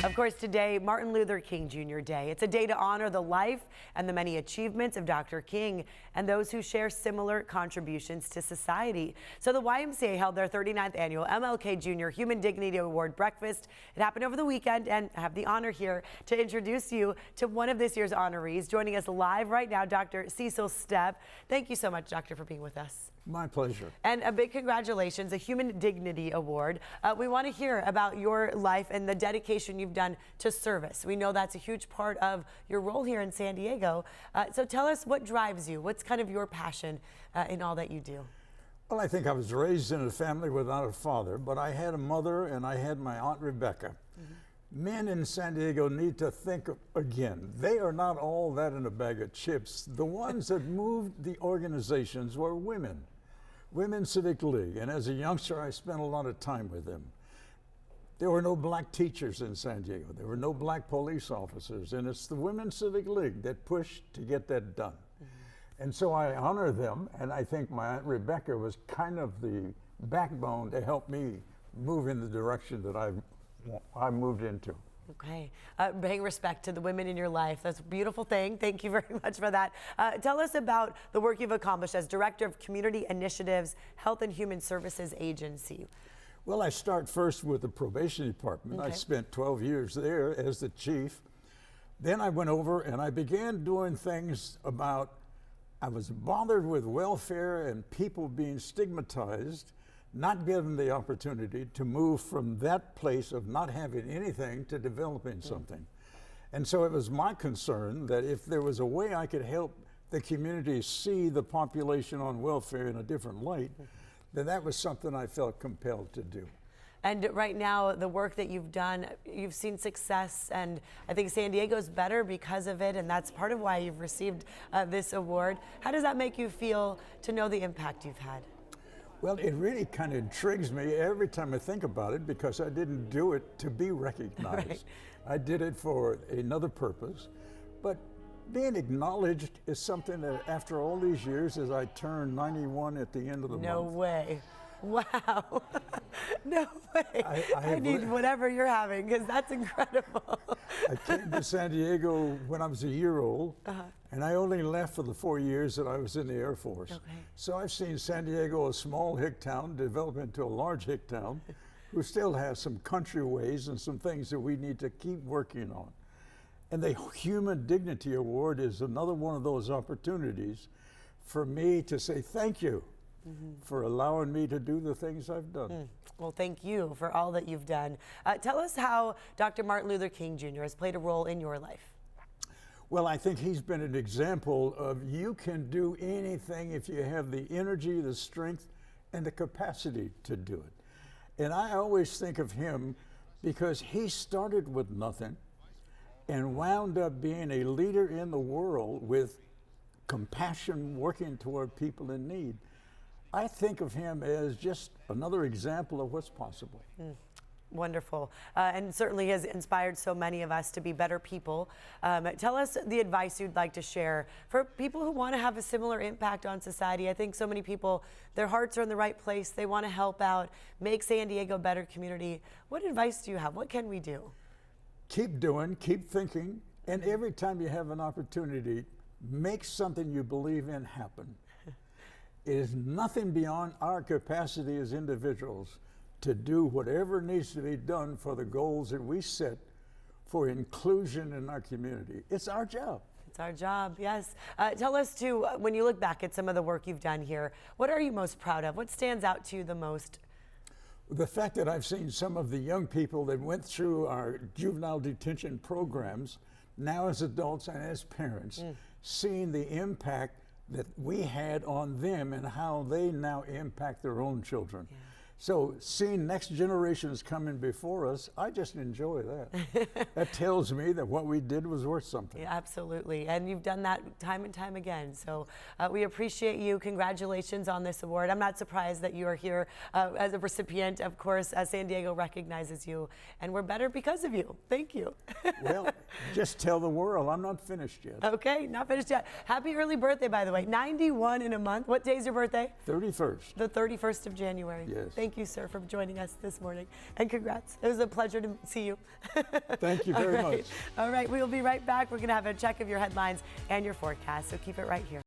Of course, today, Martin Luther King Jr. Day. It's a day to honor the life and the many achievements of Dr. King and those who share similar contributions to society. So the YMCA held their 39th annual MLK Jr. Human Dignity Award breakfast. It happened over the weekend, and I have the honor here to introduce you to one of this year's honorees. Joining us live right now, Dr. Cecil Steppe. Thank you so much, Doctor, for being with us. My pleasure. And a big congratulations, a Human Dignity Award. We want to hear about your life and the dedication you've done to service. We know that's a huge part of your role here in San Diego. So tell us what drives you. What's kind of your passion in all that you do? Well, I think I was raised in a family without a father, but I had a mother and I had my Aunt Rebecca. Men in San Diego need to think again. They are not all that in a bag of chips. The ones that moved the organizations were women. Women's Civic League, and as a youngster I spent a lot of time with them. There were no black teachers in San Diego. There were no black police officers, and it's the Women's Civic League that pushed to get that done. And so I honor them, and I think my Aunt Rebecca was kind of the backbone to help me move in the direction that I moved into. Okay. Paying respect to the women in your life. That's a beautiful thing. Thank you very much for that. Tell us about the work you've accomplished as Director of Community Initiatives, Health and Human Services Agency. Well, I start first with the probation department. Okay. I spent 12 years there as the chief. Then I went over and I began doing things about, I was bothered with welfare and people being stigmatized, not given the opportunity to move from that place of not having anything to developing something. And so it was my concern that if there was a way I could help the community see the population on welfare in a different light, then that was something I felt compelled to do. And right now, the work that you've done, you've seen success, and I think San Diego's better because of it, and that's part of why you've received this award. How does that make you feel to know the impact you've had? Well, it really kind of intrigues me every time I think about it, because I didn't do it to be recognized. Right. I did it for another purpose. But being acknowledged is something that after all these years, as I turn 91 at the end of the month. No way. Wow. No way. I need whatever you're having, because that's incredible. I came to San Diego when I was a year old, and I only left for the 4 years that I was in the Air Force. Okay. So I've seen San Diego, a small hick town, develop into a large hick town, who still has some country ways and some things that we need to keep working on. And the Human Dignity Award is another one of those opportunities for me to say thank you for allowing me to do the things I've done. Well, thank you for all that you've done. Tell us how Dr. Martin Luther King Jr. has played a role in your life. Well, I think he's been an example of you can do anything if you have the energy, the strength, and the capacity to do it. And I always think of him because he started with nothing and wound up being a leader in the world with compassion, working toward people in need. I think of him as just another example of what's possible. Wonderful. And certainly has inspired so many of us to be better people. Tell us the advice you'd like to share for people who want to have a similar impact on society. I think so many people, their hearts are in the right place. They want to help out, make San Diego a better community. What advice do you have? What can we do? Keep doing, keep thinking, and every time you have an opportunity, make something you believe in happen. It is nothing beyond our capacity as individuals to do whatever needs to be done for the goals that we set for inclusion in our community. It's our job. It's our job, yes. Tell us too, when you look back at some of the work you've done here, what are you most proud of? What stands out to you the most? The fact that I've seen some of the young people that went through our juvenile detention programs, now as adults and as parents, seeing the impact that we had on them and how they now impact their own children. Yeah. So seeing next generations coming before us, I just enjoy that. That tells me that what we did was worth something. Yeah, absolutely, and you've done that time and time again. So we appreciate you. Congratulations on this award. I'm not surprised that you are here as a recipient. Of course, San Diego recognizes you, and we're better because of you. Thank you. Well, Just tell the world I'm not finished yet. Okay, not finished yet. Happy early birthday, by the way. 91 in a month. What day is your birthday? 31st. The 31st of January. Yes. Thank you, sir, for joining us this morning. And congrats. It was a pleasure to see you. Thank you very much. All right, we'll be right back. We're going to have a check of your headlines and your forecast, so keep it right here.